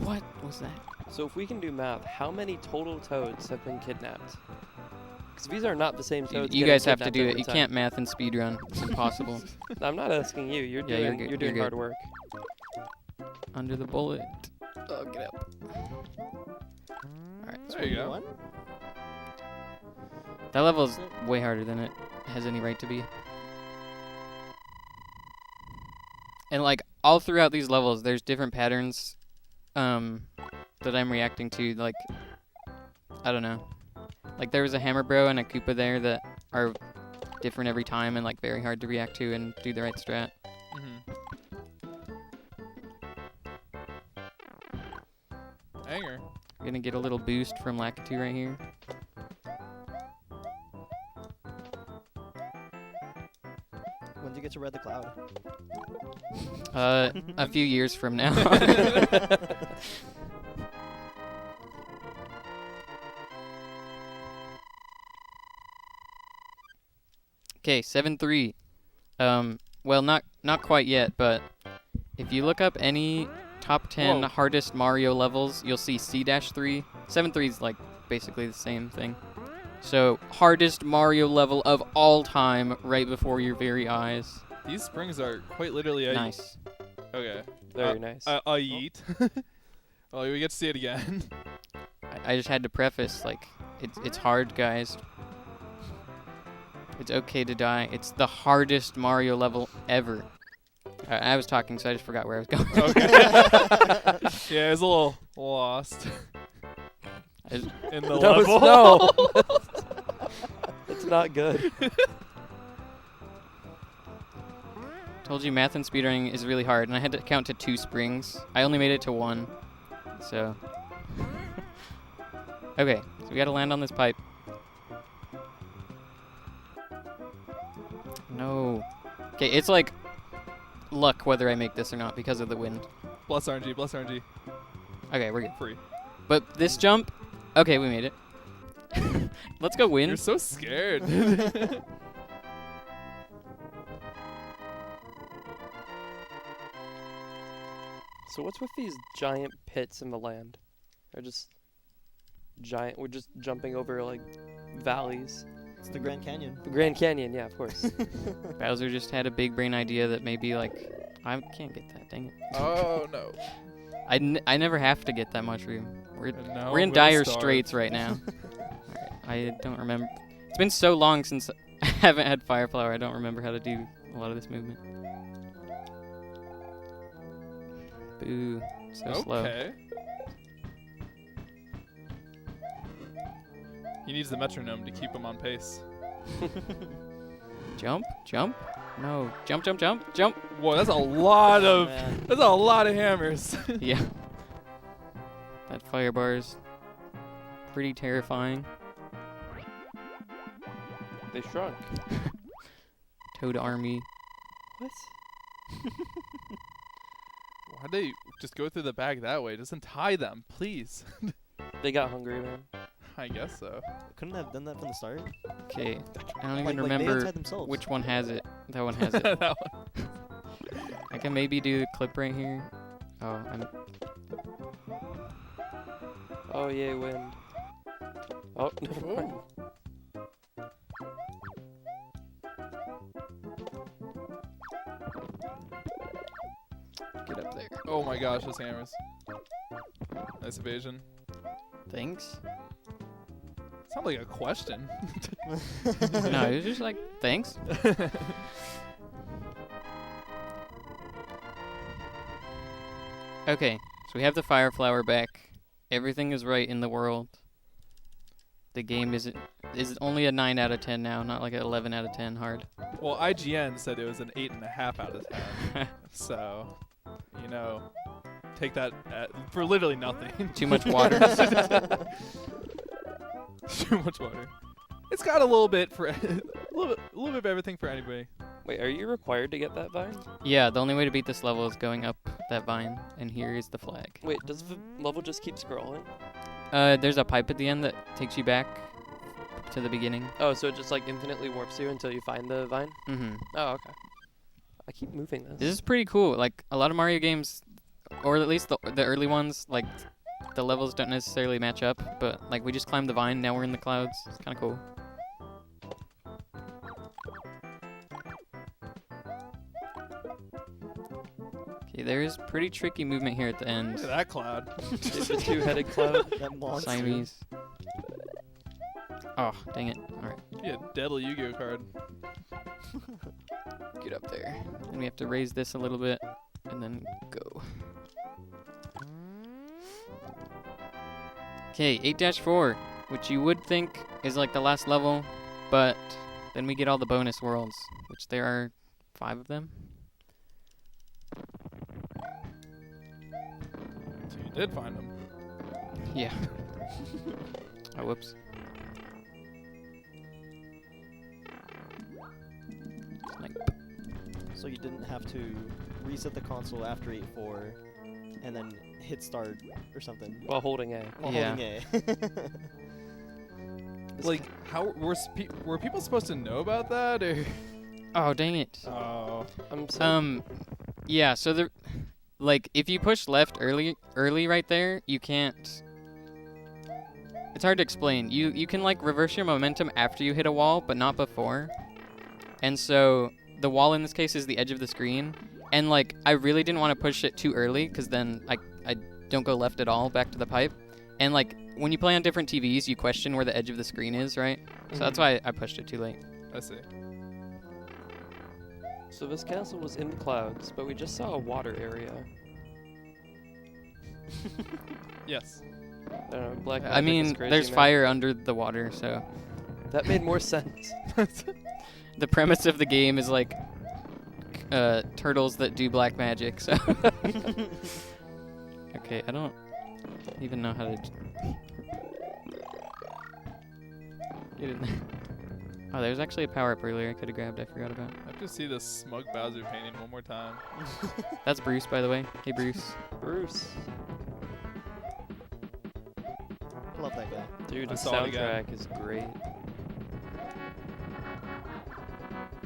[SPEAKER 4] What was that?
[SPEAKER 2] So if we can do math, how many total toads have been kidnapped? Because these are not the same toads.
[SPEAKER 4] You
[SPEAKER 2] getting
[SPEAKER 4] guys have to
[SPEAKER 2] kidnapped
[SPEAKER 4] do it.
[SPEAKER 2] every
[SPEAKER 4] You
[SPEAKER 2] time.
[SPEAKER 4] can't math and speedrun. It's impossible.
[SPEAKER 2] I'm not asking you. You're
[SPEAKER 4] Yeah, you're
[SPEAKER 2] doing
[SPEAKER 4] good,
[SPEAKER 2] you're doing
[SPEAKER 4] you're
[SPEAKER 2] hard
[SPEAKER 4] good.
[SPEAKER 2] work.
[SPEAKER 4] Under the bullet. Oh, get up. Alright.
[SPEAKER 1] There you go.
[SPEAKER 3] What?
[SPEAKER 4] That level is way harder than it has any right to be. And like all throughout these levels, there's different patterns that I'm reacting to. Like, I don't know. Like there was a Hammer Bro and a Koopa there that are different every time and like very hard to react to and do the right strat.
[SPEAKER 1] Hanger.
[SPEAKER 4] We're gonna get a little boost from Lakitu right here.
[SPEAKER 3] When do you get to Red the Cloud?
[SPEAKER 4] A few years from now. Okay, 7-3. Well, not quite yet, but if you look up any top 10
[SPEAKER 1] Whoa.
[SPEAKER 4] hardest Mario levels, you'll see C-3. 7-3 is like basically the same thing. So, hardest Mario level of all time right before your very eyes.
[SPEAKER 1] These springs are quite literally a
[SPEAKER 4] Nice.
[SPEAKER 1] Okay.
[SPEAKER 2] Very nice.
[SPEAKER 1] A yeet. Oh, we get to see it again.
[SPEAKER 4] I just had to preface, like, it's hard, guys. It's okay to die. It's the hardest Mario level ever. I was talking, so I just forgot where I was going.
[SPEAKER 1] Okay. Yeah, it's a little lost in the
[SPEAKER 2] No,
[SPEAKER 1] level.
[SPEAKER 2] no. It's not good.
[SPEAKER 4] Told you math and speedrunning is really hard, and I had to count to 2 springs. I only made it to 1, so. Okay, so we gotta land on this pipe. No. Okay, it's like luck whether I make this or not because of the wind.
[SPEAKER 1] Bless RNG, bless RNG.
[SPEAKER 4] Okay, we're good.
[SPEAKER 1] Free.
[SPEAKER 4] But this jump, okay, we made it. Let's go win.
[SPEAKER 1] You're so scared.
[SPEAKER 2] So what's with these giant pits in the land? They're just giant. We're just jumping over like valleys.
[SPEAKER 3] It's the Grand Canyon.
[SPEAKER 2] The Grand Canyon, yeah, of course.
[SPEAKER 4] Bowser just had a big brain idea that maybe like I can't get that. Dang it.
[SPEAKER 1] Oh no.
[SPEAKER 4] I never have to get that mushroom. We're
[SPEAKER 1] No,
[SPEAKER 4] we're in
[SPEAKER 1] I'm gonna
[SPEAKER 4] dire
[SPEAKER 1] starve.
[SPEAKER 4] straits right now. Alright, I don't remember. It's been so long since I haven't had Fire Flower. I don't remember how to do a lot of this movement. Boo. So slow.
[SPEAKER 1] Okay. He needs the metronome to keep him on pace.
[SPEAKER 4] Jump, jump. No, jump, jump, jump, jump.
[SPEAKER 1] Whoa, that's a lot
[SPEAKER 3] Oh,
[SPEAKER 1] of
[SPEAKER 3] man.
[SPEAKER 1] that's a lot of hammers.
[SPEAKER 4] Yeah. That fire bar is pretty terrifying.
[SPEAKER 2] They shrunk.
[SPEAKER 4] Toad army.
[SPEAKER 2] What?
[SPEAKER 1] Why'd they just go through the bag that way? Just untie them, please.
[SPEAKER 2] They got hungry, man.
[SPEAKER 1] I guess so.
[SPEAKER 3] Couldn't they have done that from the start?
[SPEAKER 4] Okay, I don't even
[SPEAKER 3] Like they
[SPEAKER 4] remember
[SPEAKER 3] untied themselves.
[SPEAKER 4] which one has it. That one has it.
[SPEAKER 1] That one.
[SPEAKER 4] I can maybe do the clip right here. Oh,
[SPEAKER 2] Oh yay, wind. Oh, never mind.
[SPEAKER 4] get up there.
[SPEAKER 1] Oh my gosh, those hammers. Nice evasion.
[SPEAKER 4] Thanks.
[SPEAKER 1] Sounds like a question.
[SPEAKER 4] No, it was just like, thanks. Okay, so we have the fire flower back. Everything is right in the world. The game is only a 9 out of 10 now, not like an 11 out of 10 hard.
[SPEAKER 1] Well, IGN said it was an 8.5 out of 10. So, you know, take that for literally nothing.
[SPEAKER 4] Too much water.
[SPEAKER 1] Too much water. It's got a little bit for a little bit of everything for anybody.
[SPEAKER 2] Wait, are you required to get that vine?
[SPEAKER 4] Yeah, the only way to beat this level is going up that vine, and here is the flag.
[SPEAKER 2] Wait, does the level just keep scrolling?
[SPEAKER 4] There's a pipe at the end that takes you back to the beginning.
[SPEAKER 2] Oh, so it just like infinitely warps you until you find the vine?
[SPEAKER 4] Mm-hmm.
[SPEAKER 2] Oh, okay. I keep moving this.
[SPEAKER 4] This is pretty cool. Like, a lot of Mario games, or at least the early ones, like, the levels don't necessarily match up, but, like, we just climbed the vine, now we're in the clouds. It's kind of cool. Okay, there is pretty tricky movement here at the end.
[SPEAKER 1] Look at that cloud.
[SPEAKER 2] It's a two-headed cloud.
[SPEAKER 3] That monster.
[SPEAKER 4] Siamese. Oh, dang it. Alright,
[SPEAKER 1] Yeah, deadly Yu-Gi-Oh card.
[SPEAKER 4] get up there. And we have to raise this a little bit, and then go. Okay, 8-4, which you would think is like the last level, but then we get all the bonus worlds, which there are 5 of them.
[SPEAKER 1] So you did find them.
[SPEAKER 4] Yeah. Oh, whoops. Snipe.
[SPEAKER 3] So you didn't have to reset the console after 8-4 and then hit start or something.
[SPEAKER 2] While holding A.
[SPEAKER 3] While
[SPEAKER 4] Yeah.
[SPEAKER 3] holding A.
[SPEAKER 1] Like, how were people supposed to know about that, or?
[SPEAKER 4] Oh, dang it.
[SPEAKER 1] Oh.
[SPEAKER 2] I'm so
[SPEAKER 4] Yeah, so the like if you push left early right there, you can't. It's hard to explain. You can like reverse your momentum after you hit a wall, but not before. And so the wall in this case is the edge of the screen, and like I really didn't want to push it too early because then I don't go left at all back to the pipe. And like when you play on different TVs, you question where the edge of the screen is, right? So that's why I pushed it too late.
[SPEAKER 1] I see.
[SPEAKER 2] So this castle was in the clouds, but we just saw a water area.
[SPEAKER 1] Yes.
[SPEAKER 2] I don't know, black
[SPEAKER 4] I
[SPEAKER 2] magic is
[SPEAKER 4] mean,
[SPEAKER 2] crazy,
[SPEAKER 4] there's
[SPEAKER 2] man.
[SPEAKER 4] fire under the water, so
[SPEAKER 2] That made more sense.
[SPEAKER 4] the premise of the game is like turtles that do black magic. So okay, I don't even know how to get in there. Oh, there's actually a power-up earlier I could have grabbed. I forgot about.
[SPEAKER 1] I have to see this smug Bowser painting one more time.
[SPEAKER 4] That's Bruce, by the way. Hey, Bruce.
[SPEAKER 2] Bruce.
[SPEAKER 3] Love that guy.
[SPEAKER 2] Dude,
[SPEAKER 1] I
[SPEAKER 2] the
[SPEAKER 1] saw it again.
[SPEAKER 2] soundtrack is great.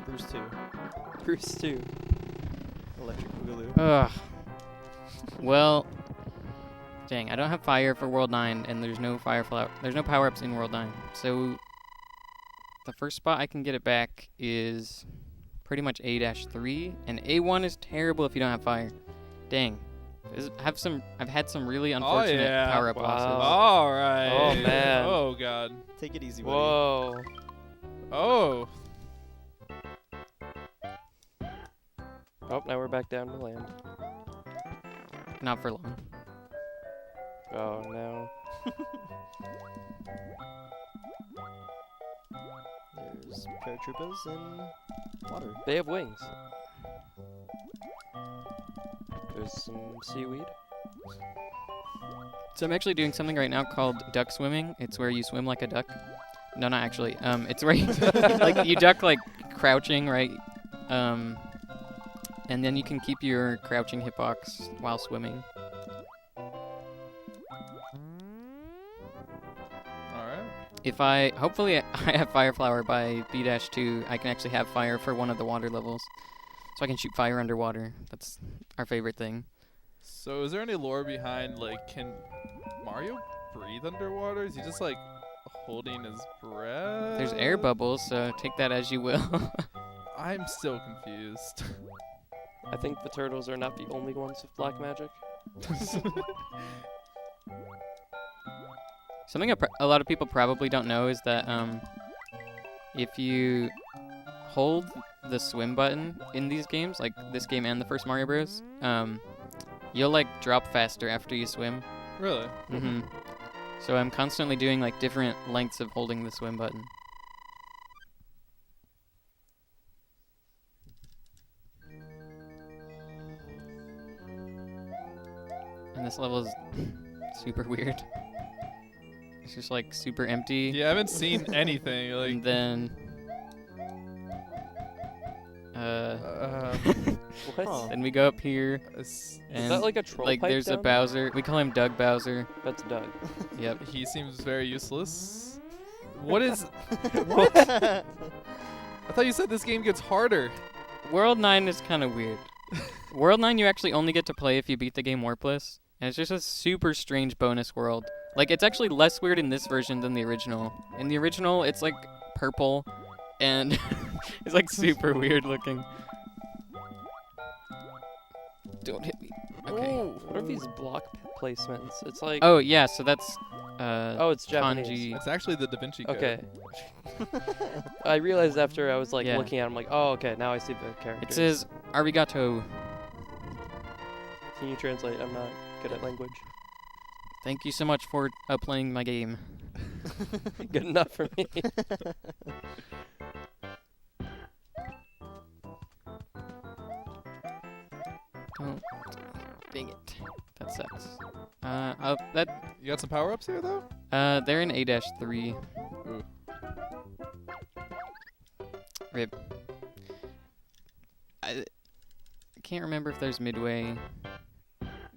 [SPEAKER 3] Bruce 2.
[SPEAKER 2] Bruce too.
[SPEAKER 3] Electric Boogaloo.
[SPEAKER 4] Ugh. Well, dang, I don't have fire for World 9, and there's no fire flower. There's no power-ups in World 9. So the first spot I can get it back is pretty much A-3, and A1 is terrible if you don't have fire. Dang. I've had some really unfortunate
[SPEAKER 1] yeah.
[SPEAKER 4] power-up
[SPEAKER 2] Wow.
[SPEAKER 4] losses.
[SPEAKER 1] All right.
[SPEAKER 2] Oh, man.
[SPEAKER 1] Oh god.
[SPEAKER 3] Take it easy, buddy.
[SPEAKER 2] Whoa.
[SPEAKER 1] Oh.
[SPEAKER 2] Oh, now we're back down to land.
[SPEAKER 4] Not for long.
[SPEAKER 2] Oh no.
[SPEAKER 3] There's paratroopers and water.
[SPEAKER 2] They have wings. There's some seaweed.
[SPEAKER 4] So I'm actually doing something right now called duck swimming. It's where you swim like a duck. No, not actually. It's where you, like you duck like crouching, right? And then you can keep your crouching hitbox while swimming.
[SPEAKER 1] Alright.
[SPEAKER 4] Hopefully I have Fire Flower by B-2, I can actually have fire for one of the water levels. So I can shoot fire underwater. That's our favorite thing.
[SPEAKER 1] So is there any lore behind, like, can Mario breathe underwater? Is he just, like, holding his breath?
[SPEAKER 4] There's air bubbles, so take that as you will.
[SPEAKER 1] I'm still confused.
[SPEAKER 2] I think the turtles are not the only ones with black magic.
[SPEAKER 4] Something a lot of people probably don't know is that if you hold the swim button in these games, like this game and the first Mario Bros, you'll like drop faster after you swim.
[SPEAKER 1] Really?
[SPEAKER 4] Mm-hmm. So I'm constantly doing like different lengths of holding the swim button. And this level is super weird. It's just like super empty.
[SPEAKER 1] Yeah, I haven't seen anything. Like,
[SPEAKER 4] And then
[SPEAKER 2] What?
[SPEAKER 3] Huh.
[SPEAKER 4] then we go up here,
[SPEAKER 2] Is
[SPEAKER 4] and
[SPEAKER 2] that like a troll
[SPEAKER 4] like
[SPEAKER 2] pipe
[SPEAKER 4] there's a
[SPEAKER 2] down there?
[SPEAKER 4] Bowser. We call him Doug Bowser.
[SPEAKER 2] That's Doug.
[SPEAKER 4] Yep.
[SPEAKER 1] he seems very useless. What is?
[SPEAKER 3] What?
[SPEAKER 1] I thought you said this game gets harder.
[SPEAKER 4] World 9 is kind of weird. World 9 you actually only get to play if you beat the game Warpless, and it's just a super strange bonus world. Like, it's actually less weird in this version than the original. In the original, it's like purple, and it's like super weird looking. Don't hit me. Okay.
[SPEAKER 2] Oh, what are these block placements? It's like.
[SPEAKER 4] Oh, yeah, so that's
[SPEAKER 2] Oh, it's Japanese.
[SPEAKER 4] kanji.
[SPEAKER 1] It's actually the Da Vinci Code.
[SPEAKER 2] Okay. I realized after I was like
[SPEAKER 4] Yeah.
[SPEAKER 2] looking at him, like, oh, okay, now I see the characters.
[SPEAKER 4] It says arigato.
[SPEAKER 2] Can you translate? I'm not good at language.
[SPEAKER 4] Thank you so much for playing my game.
[SPEAKER 2] Good enough for me.
[SPEAKER 4] Don't. Dang it. That sucks. That
[SPEAKER 1] You got some power ups here though.
[SPEAKER 4] they're in A-3.
[SPEAKER 1] Ooh.
[SPEAKER 4] Rip. I can't remember if there's midway.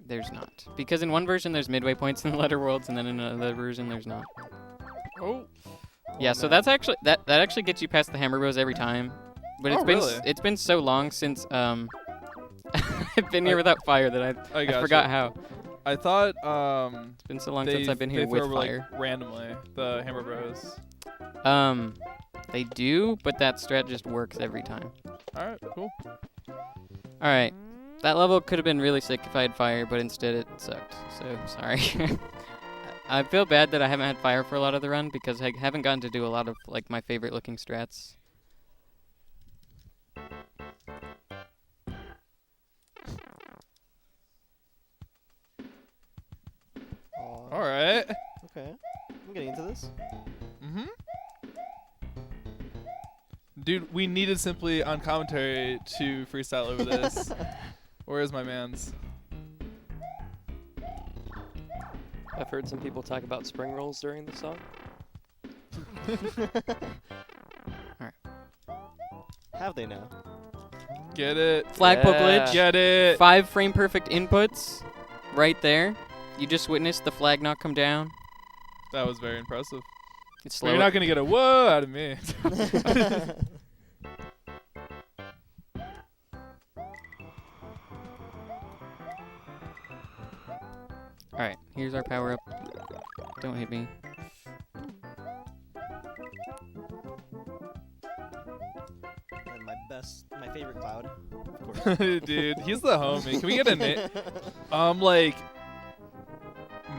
[SPEAKER 4] There's not. Because in one version there's midway points in the Letter Worlds, and then in another version there's not.
[SPEAKER 1] Oh.
[SPEAKER 4] Yeah, so that's actually that actually gets you past the Hammer Bros every time. But it's
[SPEAKER 1] Oh,
[SPEAKER 4] been
[SPEAKER 1] really?
[SPEAKER 4] it's been so long since I've been here without fire that I
[SPEAKER 1] gotcha.
[SPEAKER 4] forgot how.
[SPEAKER 1] I thought
[SPEAKER 4] It's been so long since I've been here
[SPEAKER 1] they
[SPEAKER 4] with
[SPEAKER 1] throw,
[SPEAKER 4] fire.
[SPEAKER 1] like, randomly the Hammer Bros.
[SPEAKER 4] They do, but that strat just works every time.
[SPEAKER 1] All right, cool.
[SPEAKER 4] All right. That level could have been really sick if I had fire, but instead it sucked. So, sorry. I feel bad that I haven't had fire for a lot of the run because I haven't gotten to do a lot of like my favorite looking strats.
[SPEAKER 3] Aw,
[SPEAKER 1] All right.
[SPEAKER 3] Okay. I'm getting into this.
[SPEAKER 1] Mm-hmm. Dude, we needed simply on commentary to freestyle over this. Where is my man's?
[SPEAKER 2] I've heard some people talk about spring rolls during the song.
[SPEAKER 3] Have they now?
[SPEAKER 1] Get it.
[SPEAKER 4] Flag poke
[SPEAKER 2] Yeah.
[SPEAKER 4] glitch.
[SPEAKER 1] Get it.
[SPEAKER 4] 5 frame perfect inputs. Right there. You just witnessed the flag not come down.
[SPEAKER 1] That was very impressive.
[SPEAKER 4] It's
[SPEAKER 1] But
[SPEAKER 4] slow.
[SPEAKER 1] you're not gonna get a whoa out of me.
[SPEAKER 4] Alright, here's our power up. Don't hit me.
[SPEAKER 3] And my favorite cloud, of course.
[SPEAKER 1] Dude, he's the homie. Can we get a name? Like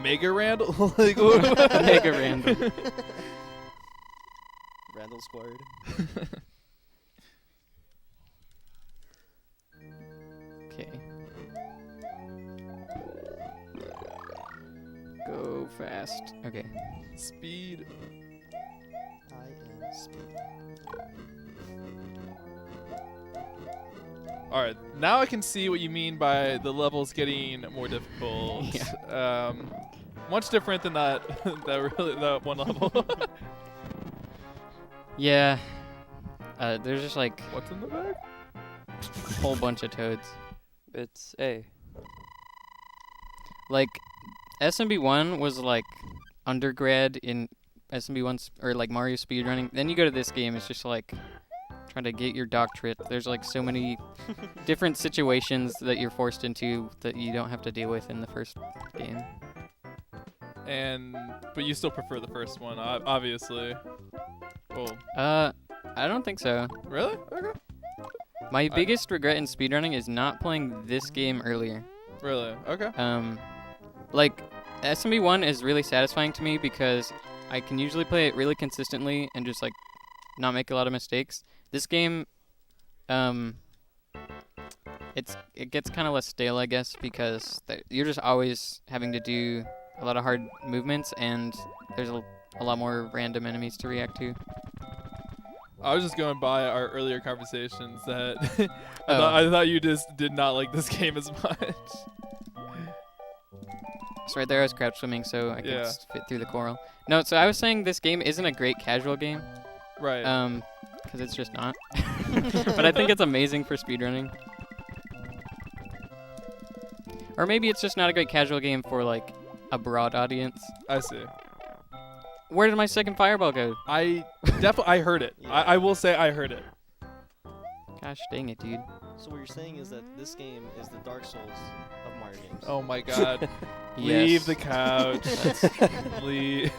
[SPEAKER 1] Mega Randall? Like what?
[SPEAKER 4] Mega Randall.
[SPEAKER 3] Randall Squared.
[SPEAKER 4] Okay. Go fast. Okay.
[SPEAKER 1] Speed.
[SPEAKER 3] I am speed.
[SPEAKER 1] All right, now I can see what you mean by the levels getting more difficult.
[SPEAKER 4] Yeah.
[SPEAKER 1] Much different than that that one level.
[SPEAKER 4] Yeah. There's just like
[SPEAKER 1] What's in the bag?
[SPEAKER 4] a whole bunch of toads.
[SPEAKER 2] It's A.
[SPEAKER 4] Like, SMB1 was like undergrad in SMB1 or like Mario speedrunning. Then you go to this game, it's just like trying to get your doctorate. There's like so many different situations that you're forced into that you don't have to deal with in the first game.
[SPEAKER 1] But you still prefer the first one, obviously. Well,
[SPEAKER 4] I don't think so.
[SPEAKER 1] really? Okay.
[SPEAKER 4] My biggest regret in speedrunning is not playing this game earlier.
[SPEAKER 1] Really? Okay.
[SPEAKER 4] Like, SMB1 is really satisfying to me because I can usually play it really consistently and just like not make a lot of mistakes. This game, it gets kind of less stale, I guess, because you're just always having to do a lot of hard movements, and there's a lot more random enemies to react to.
[SPEAKER 1] I was just going by our earlier conversations that I thought you just did not like this game as much.
[SPEAKER 4] So right there I was crouch swimming, so I could just fit through the coral. No, so I was saying this game isn't a great casual game.
[SPEAKER 1] Right.
[SPEAKER 4] Because it's just not. But I think it's amazing for speedrunning. Or maybe it's just not a great casual game for like a broad audience.
[SPEAKER 1] I see.
[SPEAKER 4] Where did my second fireball go?
[SPEAKER 1] I heard it.
[SPEAKER 3] Yeah.
[SPEAKER 1] I will say I heard it.
[SPEAKER 4] Gosh dang it, dude.
[SPEAKER 3] So what you're saying is that this game is the Dark Souls of Mario games.
[SPEAKER 1] Oh my god.
[SPEAKER 4] Yes.
[SPEAKER 1] Leave the couch. Leave.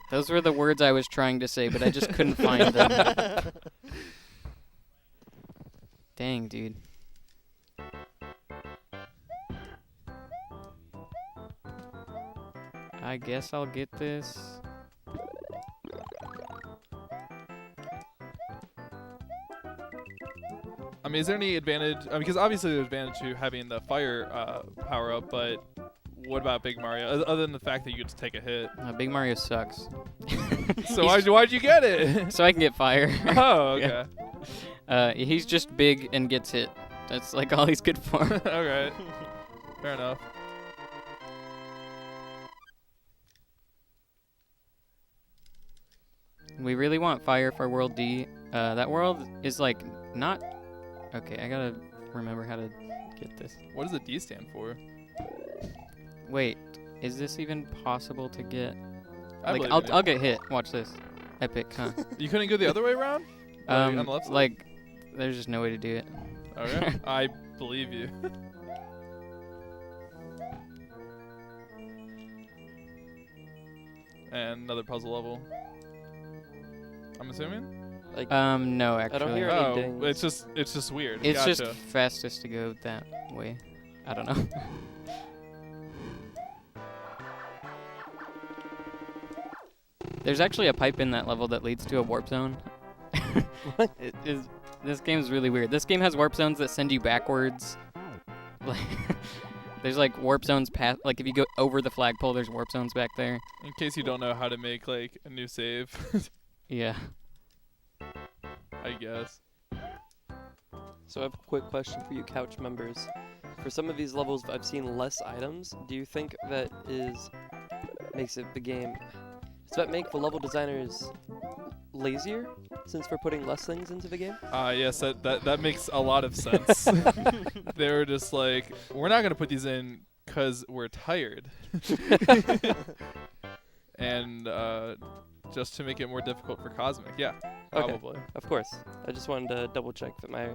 [SPEAKER 4] Those were the words I was trying to say, but I just couldn't find them. Dang, dude. I guess I'll get this.
[SPEAKER 1] I mean, is there any advantage? Because obviously there's advantage to having the fire power up, but what about Big Mario? Other than the fact that you get to take a hit.
[SPEAKER 4] Big Mario sucks.
[SPEAKER 1] So why'd you get it?
[SPEAKER 4] So I can get fire.
[SPEAKER 1] Oh, okay.
[SPEAKER 4] He's just big and gets hit. That's like all he's good for.
[SPEAKER 1] Okay. Fair enough.
[SPEAKER 4] We really want fire for World D. That world is like not... Okay, I gotta remember how to get this.
[SPEAKER 1] What does the D stand for?
[SPEAKER 4] Wait, is this even possible to get?
[SPEAKER 1] I
[SPEAKER 4] Like,
[SPEAKER 1] believe in
[SPEAKER 4] I'll get hit. Watch this. Epic, huh?
[SPEAKER 1] You couldn't go the other way around? On the left side?
[SPEAKER 4] Like, there's just no way to do it.
[SPEAKER 1] Okay. I believe you. And another puzzle level. I'm assuming?
[SPEAKER 2] Like,
[SPEAKER 4] No, actually.
[SPEAKER 2] I don't hear
[SPEAKER 1] Oh,
[SPEAKER 2] any dings.
[SPEAKER 1] it's just weird.
[SPEAKER 4] It's
[SPEAKER 1] Gotcha.
[SPEAKER 4] just fastest to go that way. I don't know. There's actually a pipe in that level that leads to a warp zone.
[SPEAKER 2] What?
[SPEAKER 4] This game's really weird. This game has warp zones that send you backwards. Like, there's like warp zones past. Like if you go over the flagpole, there's warp zones back there.
[SPEAKER 1] In case you don't know how to make like a new save,
[SPEAKER 4] Yeah.
[SPEAKER 1] I guess.
[SPEAKER 2] So I have a quick question for you couch members. For some of these levels, I've seen less items. Do you think that makes it the game? Does that make the level designers lazier since we're putting less things into the game?
[SPEAKER 1] Yes, that makes a lot of sense. They were just like, we're not gonna put these in because we're tired, and just to make it more difficult for Kosmic. Yeah, probably.
[SPEAKER 2] Of course. I just wanted to double check that my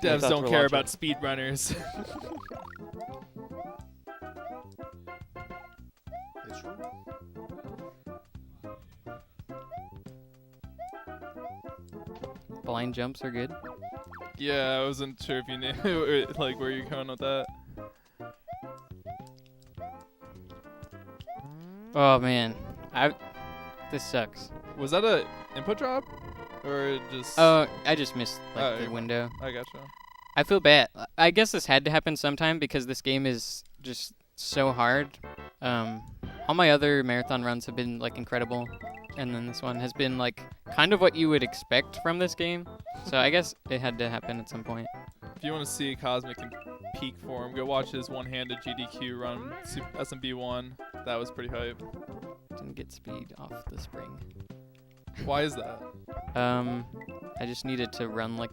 [SPEAKER 1] Devs
[SPEAKER 2] thoughts
[SPEAKER 1] don't
[SPEAKER 2] were
[SPEAKER 1] care
[SPEAKER 2] logical.
[SPEAKER 1] about speedrunners.
[SPEAKER 5] It's true.
[SPEAKER 4] Blind jumps are good.
[SPEAKER 1] Yeah, I wasn't sure if you knew like where you're going with that.
[SPEAKER 4] Oh man, this sucks.
[SPEAKER 1] Was that a input drop, or just?
[SPEAKER 4] Oh, I just missed like
[SPEAKER 1] Oh,
[SPEAKER 4] the
[SPEAKER 1] okay.
[SPEAKER 4] window.
[SPEAKER 1] I gotcha.
[SPEAKER 4] I feel bad. I guess this had to happen sometime because this game is just so hard. All my other marathon runs have been like incredible, and then this one has been like kind of what you would expect from this game. So I guess it had to happen at some point.
[SPEAKER 1] If you want to see Kosmic in peak form, go watch his one-handed GDQ run SMB1. That was pretty hype.
[SPEAKER 4] Didn't get speed off the spring.
[SPEAKER 1] Why is that?
[SPEAKER 4] I just needed to run like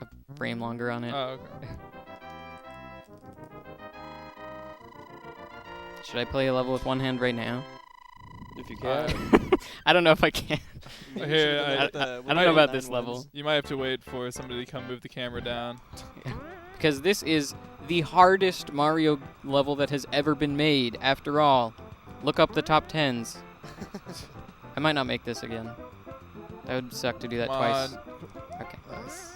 [SPEAKER 4] a frame longer on it.
[SPEAKER 1] Oh, okay.
[SPEAKER 4] Should I play a level with one hand right now?
[SPEAKER 2] if you can.
[SPEAKER 4] I don't know if I can.
[SPEAKER 3] Maybe
[SPEAKER 1] Here,
[SPEAKER 3] you should've done
[SPEAKER 1] I-
[SPEAKER 3] it with the- with
[SPEAKER 4] I don't know
[SPEAKER 3] the
[SPEAKER 4] about
[SPEAKER 3] 9
[SPEAKER 4] this level.
[SPEAKER 3] ones.
[SPEAKER 1] You might have to wait for somebody to come move the camera down.
[SPEAKER 4] Because this is the hardest Mario level that has ever been made, after all. Look up the top 10s. I might not make this again. That would suck to do that
[SPEAKER 1] Come
[SPEAKER 4] twice.
[SPEAKER 1] on.
[SPEAKER 4] Okay.
[SPEAKER 1] Nice.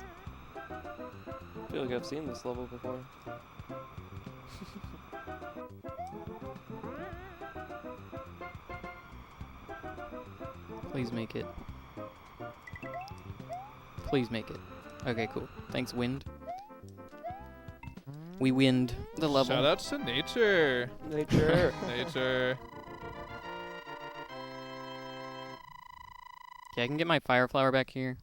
[SPEAKER 2] I feel like I've seen this level before.
[SPEAKER 4] Please make it. Please make it. Okay, cool. Thanks, wind. We wind the level.
[SPEAKER 1] Shout out to nature.
[SPEAKER 2] Nature.
[SPEAKER 1] Nature.
[SPEAKER 4] Okay, I can get my fire flower back here.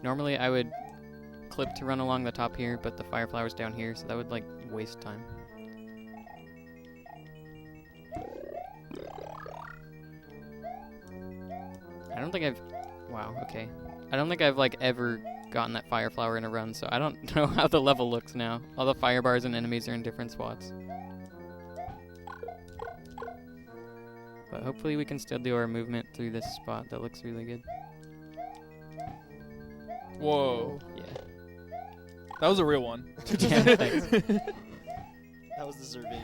[SPEAKER 4] Normally I would clip to run along the top here, but the fire flower's down here, so that would like waste time. I don't think I've... Wow, okay. I don't think I've like ever gotten that fire flower in a run, so I don't know how the level looks now. All the fire bars and enemies are in different spots. But hopefully we can still do our movement through this spot. That looks really good.
[SPEAKER 1] Whoa.
[SPEAKER 4] Yeah.
[SPEAKER 1] That was a real one.
[SPEAKER 4] Yeah, thanks.
[SPEAKER 3] That was deserving.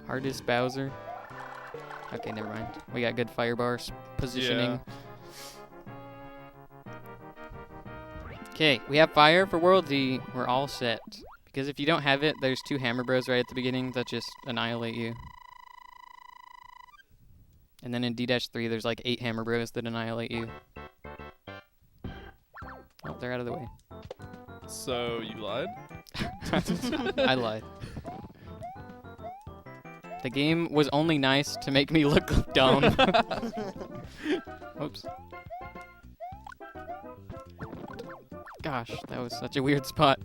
[SPEAKER 4] Hardest Bowser. Okay, never mind. We got good fire bars positioning. Okay, we have fire for World D. We're all set. Because if you don't have it, there's 2 Hammer Bros right at the beginning that just annihilate you. And then in D-3, there's like 8 Hammer Bros that annihilate you. Oh, they're out of the way.
[SPEAKER 1] So you lied?
[SPEAKER 4] I lied. The game was only nice to make me look dumb. Oops. Gosh, that was such a weird spot.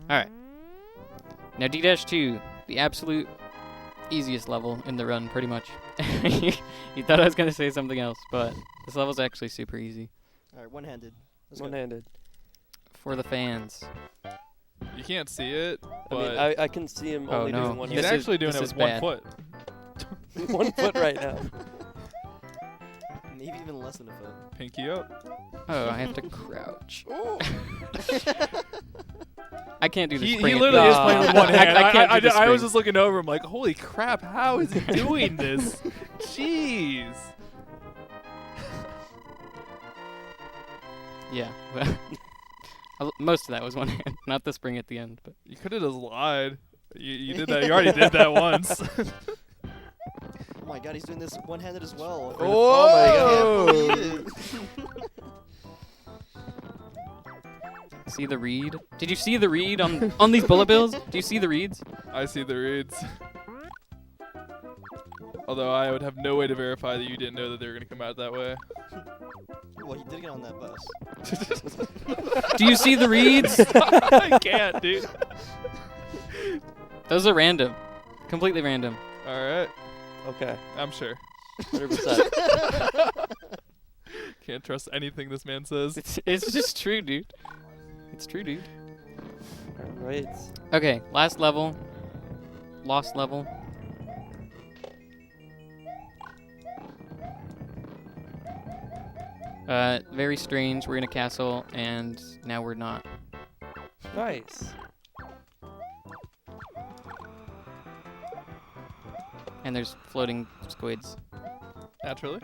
[SPEAKER 4] Alright. Now D-2, the absolute easiest level in the run, pretty much. You thought I was going to say something else, but this level's actually super easy.
[SPEAKER 3] Alright, one-handed. Let's go.
[SPEAKER 2] One-handed.
[SPEAKER 4] For the fans.
[SPEAKER 1] You can't see it,
[SPEAKER 2] I
[SPEAKER 1] but
[SPEAKER 2] mean, I can see him
[SPEAKER 4] Oh,
[SPEAKER 2] only
[SPEAKER 4] no.
[SPEAKER 2] doing one
[SPEAKER 1] he's
[SPEAKER 4] This
[SPEAKER 2] hand.
[SPEAKER 4] is-
[SPEAKER 1] actually doing
[SPEAKER 4] this
[SPEAKER 1] it
[SPEAKER 4] is
[SPEAKER 1] with 1
[SPEAKER 4] bad.
[SPEAKER 1] foot.
[SPEAKER 2] 1 foot right now.
[SPEAKER 3] Maybe even less than a foot.
[SPEAKER 1] Pinky up.
[SPEAKER 4] Oh, I have to crouch. I can't do the
[SPEAKER 1] He
[SPEAKER 4] spring.
[SPEAKER 1] literally is
[SPEAKER 2] Nah.
[SPEAKER 1] playing with one hand.
[SPEAKER 4] I can't do the
[SPEAKER 1] I was
[SPEAKER 4] spring.
[SPEAKER 1] just looking over him like, holy crap, how is he doing this? Jeez.
[SPEAKER 4] Yeah. Most of that was one hand, not the spring at the end. But
[SPEAKER 1] You could have just lied. You did that. You already did that once.
[SPEAKER 3] Oh my god, he's doing this one-handed as well.
[SPEAKER 1] Oh
[SPEAKER 3] I can't believe it.
[SPEAKER 4] see the reed? Did you see the reed on these bullet bills? Do you see the reeds?
[SPEAKER 1] I see the reads. Although I would have no way to verify that you didn't know that they were going to come out that way.
[SPEAKER 3] Well, he did get on that bus.
[SPEAKER 4] Do you see the reeds?
[SPEAKER 1] I can't, dude.
[SPEAKER 4] Those are random, completely random.
[SPEAKER 1] All right.
[SPEAKER 2] Okay.
[SPEAKER 1] I'm sure.
[SPEAKER 2] 100%.
[SPEAKER 1] Can't trust anything this man says.
[SPEAKER 4] It's just true, dude. It's true, dude.
[SPEAKER 2] Alright.
[SPEAKER 4] Okay, last level. Lost level. Very strange. We're in a castle, and now we're not.
[SPEAKER 2] Nice.
[SPEAKER 4] And there's floating squids.
[SPEAKER 1] Naturally.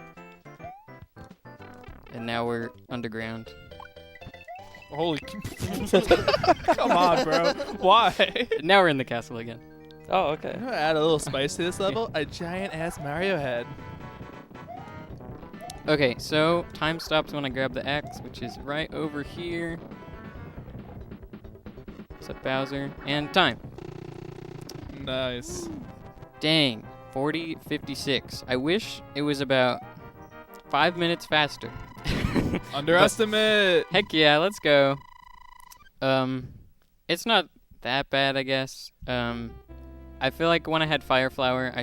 [SPEAKER 4] And now we're underground.
[SPEAKER 1] Holy. Come on, bro. Why?
[SPEAKER 4] Now we're in the castle again.
[SPEAKER 2] Oh, okay.
[SPEAKER 1] I'm gonna add a little spice to this level. A giant ass Mario head.
[SPEAKER 4] Okay, so time stops when I grab the X, which is right over here. What's up, Bowser? And time.
[SPEAKER 1] Nice.
[SPEAKER 4] Dang, 40:56. I wish it was about 5 minutes faster.
[SPEAKER 1] Underestimate.
[SPEAKER 4] Heck yeah, let's go. It's not that bad, I guess. I feel like when I had Fire Flower,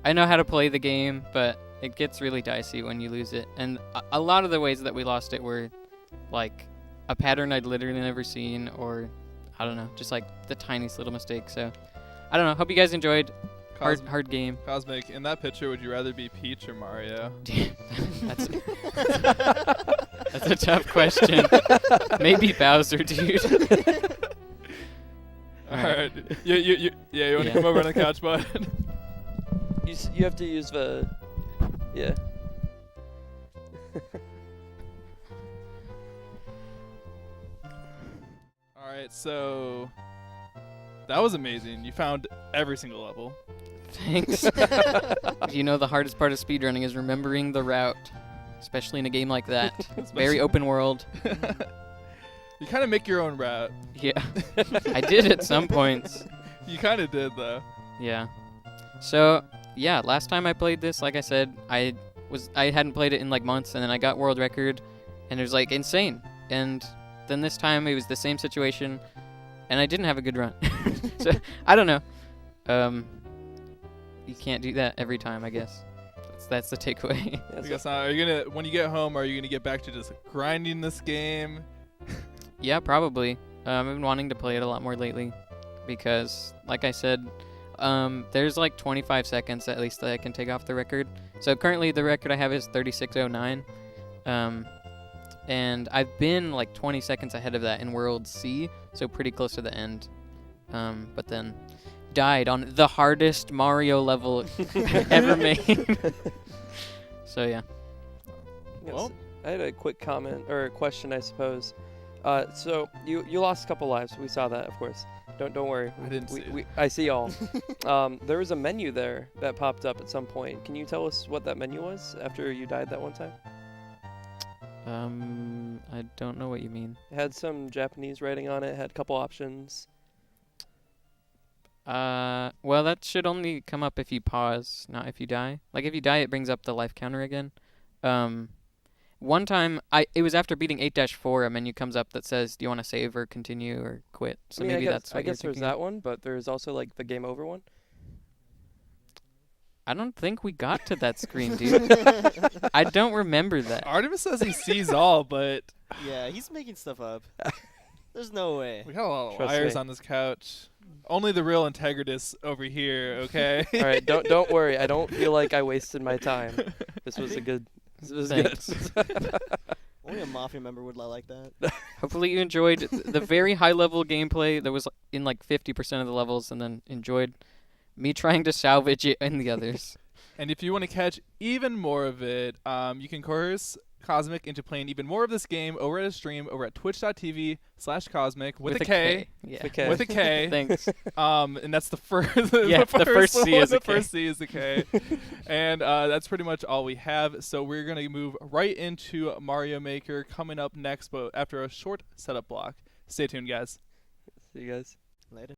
[SPEAKER 4] I know how to play the game, but it gets really dicey when you lose it. And a lot of the ways that we lost it were like a pattern I'd literally never seen, or I don't know, just like the tiniest little mistake. So I don't know. Hope you guys enjoyed. Hard game.
[SPEAKER 1] Cosmic, in that picture, would you rather be Peach or Mario?
[SPEAKER 4] That's a tough question. Maybe Bowser, dude.
[SPEAKER 1] Alright. You want to come over on the couch, bud?
[SPEAKER 2] You have to use the... Yeah.
[SPEAKER 1] Alright, so That was amazing. You found every single level.
[SPEAKER 4] Thanks. You know, the hardest part of speedrunning is remembering the route, especially in a game like that. Very open world.
[SPEAKER 1] You kind of make your own route.
[SPEAKER 4] Yeah. I did at some points.
[SPEAKER 1] You kind of did, though.
[SPEAKER 4] Yeah. So, yeah, last time I played this, like I said, I hadn't played it in like months, and then I got world record, and it was like insane. And then this time it was the same situation, and I didn't have a good run. So, I don't know. You can't do that every time, I guess. That's the takeaway.
[SPEAKER 1] I guess not. Are you gonna, when you get home, are you gonna get back to just grinding this game?
[SPEAKER 4] Yeah, probably. I've been wanting to play it a lot more lately because, like I said, there's like 25 seconds at least that I can take off the record. So currently the record I have is 36:09, and I've been like 20 seconds ahead of that in World C, so pretty close to the end. But then died on the hardest Mario level ever made. So yeah.
[SPEAKER 1] Well,
[SPEAKER 2] I had a quick comment or a question, I suppose. So you lost a couple lives. We saw that, of course. Don't worry.
[SPEAKER 1] I didn't see it.
[SPEAKER 2] I see all. There was a menu there that popped up at some point. Can you tell us what that menu was after you died that one time?
[SPEAKER 4] I don't know what you mean.
[SPEAKER 2] It had some Japanese writing on it. Had a couple options.
[SPEAKER 4] Well, that should only come up if you pause, not if you die. Like, if you die, it brings up the life counter again. One time, it was after beating 8-4, a menu comes up that says, do you want to save or continue or quit? So maybe that's what
[SPEAKER 2] I guess
[SPEAKER 4] you're
[SPEAKER 2] there's
[SPEAKER 4] thinking of.
[SPEAKER 2] that one, but there's also, like, the game over one.
[SPEAKER 4] I don't think we got to that screen, dude. I don't remember that.
[SPEAKER 1] Artemis says he sees all, but
[SPEAKER 3] Yeah, he's making stuff up. There's no way.
[SPEAKER 1] we got a lot of
[SPEAKER 2] Trust
[SPEAKER 1] liars
[SPEAKER 2] me.
[SPEAKER 1] on this couch. Only the real integrists over here, okay?
[SPEAKER 2] All right, don't worry. I don't feel like I wasted my time. This was good.
[SPEAKER 4] Thanks.
[SPEAKER 3] Only a Mafia member would like that.
[SPEAKER 4] Hopefully you enjoyed the very high-level gameplay that was in like 50% of the levels, and then enjoyed me trying to salvage it in the others.
[SPEAKER 1] And if you want to catch even more of it, you can coerce Kosmic into playing even more of this game over at a stream over at twitch.tv/Cosmic with a K.
[SPEAKER 4] Yeah.
[SPEAKER 2] The K.
[SPEAKER 1] With a K.
[SPEAKER 4] Thanks.
[SPEAKER 1] And that's the first.
[SPEAKER 4] Yeah, the first C
[SPEAKER 1] one,
[SPEAKER 4] is a
[SPEAKER 1] the
[SPEAKER 4] K.
[SPEAKER 1] first C is the K. And that's pretty much all we have. So we're gonna move right into Mario Maker coming up next, but after a short setup block. Stay tuned, guys.
[SPEAKER 2] See you guys.
[SPEAKER 3] Later.